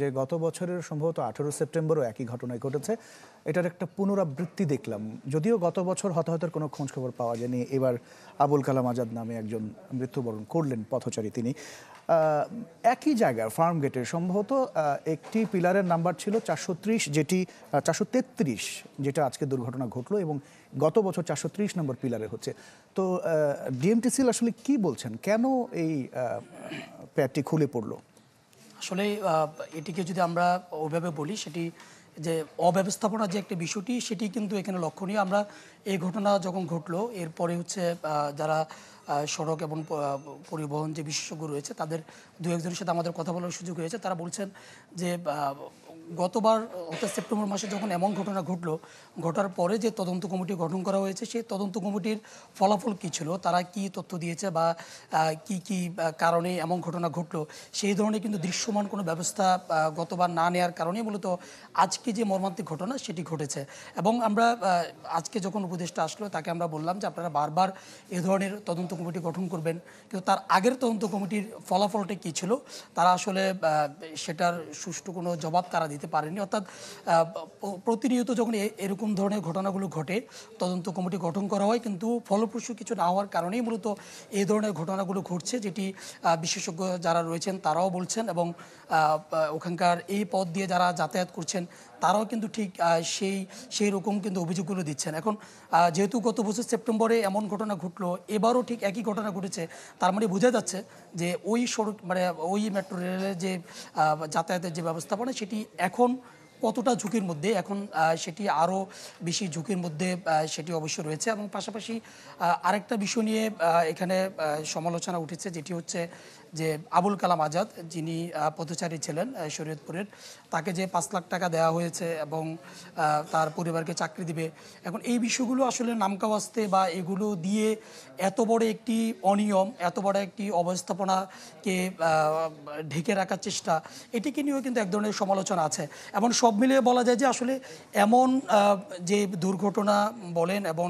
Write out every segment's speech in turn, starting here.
যে গত বছরের সম্ভবত 18 সেপ্টেম্বরও একই ঘটনা ঘটেছে। এটার একটা পুনরাবৃত্তি দেখলাম, যদিও গত বছর হতাহতের কোনো খোঁজ খবর পাওয়া যায়নি। এবার আবুল কালাম আজাদ নামে একজন মৃত্যুবরণ করলেন পথচারী, তিনি একই জায়গায় ফার্ম গেটে সম্ভবত একটি পিলারের নাম্বার ছিল 430, যেটি 433, যেটা আজকে দুর্ঘটনা ঘটলো, এবং গত বছর 430 নম্বর পিলারে হচ্ছে। তো ডিএমটিসিএল আসলে কি বলছেন, কেন এই প্যাডটি খুলে পড়লো? আসলে এটিকে যদি আমরা ওইভাবে বলি, সেটি যে অব্যবস্থাপনা যে একটা বিষয়টি, সেটি কিন্তু এখানে লক্ষণীয়। আমরা এই ঘটনা যখন ঘটলো, এরপরে হচ্ছে যারা সড়ক এবং পরিবহন যে বিশেষজ্ঞ রয়েছে, তাদের দু একজনের সাথে আমাদের কথা বলার সুযোগ হয়েছে। তারা বলছেন যে গতবার অর্থাৎ সেপ্টেম্বর মাসে যখন এমন ঘটনা ঘটলো, ঘটার পরে যে তদন্ত কমিটি গঠন করা হয়েছে, সেই তদন্ত কমিটির ফলাফল কী ছিল, তারা কি তথ্য দিয়েছে বা কি কি কারণে এমন ঘটনা ঘটলো, সেই ধরনের কিন্তু দৃশ্যমান কোনো ব্যবস্থা গতবার না নেওয়ার কারণে মূলত আজকে যে মর্মান্তিক ঘটনা সেটি ঘটেছে। এবং আমরা আজকে যখন উপদেষ্টা আসলো, তাকে আমরা বললাম যে আপনারা বারবার এ ধরনের তদন্ত কমিটি গঠন করবেন, কিন্তু তার আগের তদন্ত কমিটির ফলাফলটা কী ছিল তারা আসলে সেটার সুষ্ঠু কোনো জবাব তারা দিতে পারেনি। অর্থাৎ প্রতিনিয়ত যখন এরকম ধরনের ঘটনাগুলো ঘটে, তদন্ত কমিটি গঠন করা হয়, কিন্তু ফলপ্রসূ কিছু না হওয়ার কারণেই মূলত এই ধরনের ঘটনাগুলো ঘটছে, যেটি বিশেষজ্ঞ যারা রয়েছেন তারাও বলছেন। এবং ওখানকার এই পথ দিয়ে যারা যাতায়াত করছেন তারাও কিন্তু ঠিক সেই রকম কিন্তু অভিযোগগুলো দিচ্ছেন। এখন যেহেতু গত বছর সেপ্টেম্বরে এমন ঘটনা ঘটলো, এবারও ঠিক একই ঘটনা ঘটেছে, তার মানে বোঝা যাচ্ছে যে ওই সড়ক মানে ওই মেট্রো রেলের যে যাতায়াতের যে ব্যবস্থাপনা, সেটি এখন কতটা ঝুঁকির মধ্যে, এখন সেটি আরও বেশি ঝুঁকির মধ্যে সেটি অবশ্য রয়েছে। এবং পাশাপাশি আরেকটা বিষয় নিয়ে এখানে সমালোচনা উঠেছে, যেটি হচ্ছে যে আবুল কালাম আজাদ, যিনি পথচারী ছিলেন শরীয়তপুরের, তাকে যে 5 লাখ টাকা দেওয়া হয়েছে এবং তার পরিবারকে চাকরি দিবে। এখন এই বিষয়গুলো আসলে নামকাওয়াস্তে বা এগুলো দিয়ে এত বড় একটি অনিয়ম, এত বড় একটি অবস্থাপনাকে ঢেকে রাখার চেষ্টা, এটিকে নিয়েও কিন্তু এক ধরনের সমালোচনা আছে। এবং সব মিলিয়ে বলা যায় যে আসলে এমন যে দুর্ঘটনা বলেন এবং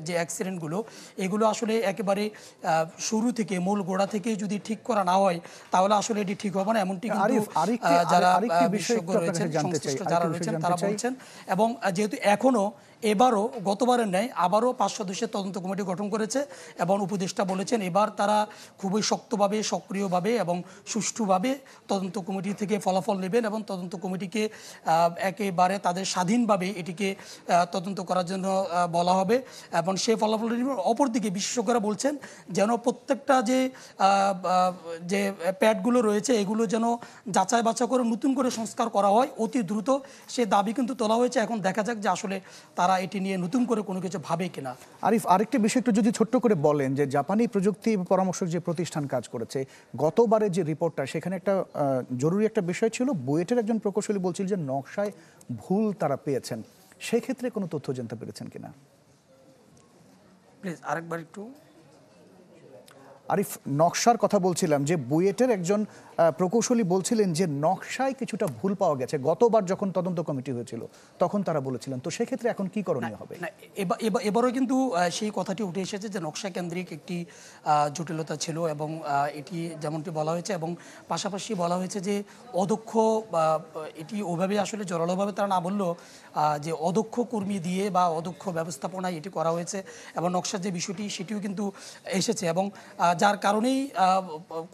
যে অ্যাক্সিডেন্টগুলো, এগুলো আসলে একেবারে শুরু থেকে মূল গোড়া থেকে যদি ঠিক করা না হয়, তাহলে আসলে এটি ঠিক হবে না, এমনটি কিন্তু যারা বিশেষজ্ঞ রয়েছেন, সংশ্লিষ্ট যারা রয়েছেন তারা বলছেন। এবং যেহেতু এখনও এবারও গতবারের ন্যায় আবারও 5 সদস্যের তদন্ত কমিটি গঠন করেছে, এবং উপদেষ্টা বলেছেন এবার তারা খুবই শক্তভাবে, সক্রিয়ভাবে এবং সুষ্ঠুভাবে তদন্ত কমিটি থেকে ফলাফল নেবেন, এবং তদন্ত কমিটিকে একেবারে তাদের স্বাধীনভাবে এটিকে তদন্ত করার জন্য বলা হবে। এবং সেই ফলাফল অপরদিকে বিশেষজ্ঞরা বলছেন যেন প্রত্যেকটা যে প্যাডগুলো রয়েছে, এগুলো যেন যাচাই বাছাই করে নতুন করে সংস্কার করা হয় অতি দ্রুত, সে দাবি কিন্তু তোলা হয়েছে। এখন দেখা যাক যে আসলে তারা এটি নিয়ে নতুন করে কোনো কিছু ভাবে কিনা। আরিফ, আরেকটি বিষয় একটু যদি ছোট্ট করে বলেন, যে জাপানি প্রযুক্তি পরামর্শক যে প্রতিষ্ঠান কাজ করেছে, গতবারের যে রিপোর্টটা, সেখানে একটা জরুরি একটা বিষয় ছিল, বুয়েটের একজন প্রকৌশলী বলছিল যে নকশায় ভুল তারা পেয়েছেন। সেক্ষেত্রে কোনো তথ্য জানতে পেরেছেন কিনা? প্লিজ আরেকবার একটু। আরিফ, নকশার কথা বলছিলাম, যে বুয়েটের একজন প্রকৌশলী বলছিলেন যে নকশায় কিছুটা ভুল পাওয়া গেছে। গতবার যখন তদন্ত কমিটি হয়েছিল তখন তারা বলেছিলেন। তো সেক্ষেত্রে এখন কি করণীয় হবে? এবারও কিন্তু সেই কথাটি উঠে এসেছে যে নকশা কেন্দ্রিক একটি জটিলতা ছিল, এবং এটি যেমনটি বলা হয়েছে, এবং পাশাপাশি বলা হয়েছে যে অদক্ষ, এটি ওইভাবে আসলে জোরালোভাবে তারা না বললেও যে অদক্ষ কর্মী দিয়ে বা অদক্ষ ব্যবস্থাপনায় এটি করা হয়েছে, এবং নকশার যে বিষয়টি সেটিও কিন্তু এসেছে। এবং যার কারণেই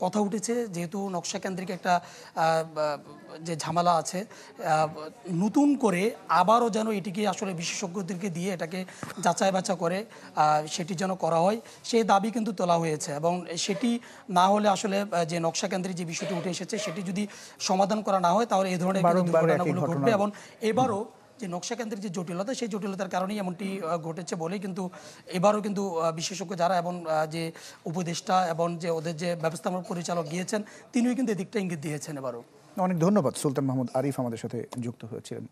কথা উঠেছে, যেহেতু নকশা কেন্দ্রিক একটা যে ঝামেলা আছে, নতুন করে আবারও যেন এটিকে আসলে বিশেষজ্ঞদেরকে দিয়ে এটাকে যাচাই বাছা করে সেটি যেন করা হয়, সেই দাবি কিন্তু তোলা হয়েছে। এবং সেটি না হলে আসলে যে নকশা কেন্দ্রিক যে বিষয়টি উঠে এসেছে, সেটি যদি সমাধান করা না হয়, তাহলে এই ধরনের দুর্ঘটনাগুলো ঘটবে। এবং এবারও যে নকশা কেন্দ্রিক যে জটিলতা, সেই জটিলতার কারণেই এমনটি ঘটেছে বলেই কিন্তু এবারও কিন্তু বিশেষজ্ঞ যারা এবং যে উপদেষ্টা এবং যে ওদের যে ব্যবস্থাপনা পরিচালক গিয়েছেন, তিনিও কিন্তু এদিকটা ইঙ্গিত দিয়েছেন এবারও। অনেক ধন্যবাদ। সুলতান মাহমুদ আরিফ আমাদের সাথে যুক্ত হয়েছিলেন।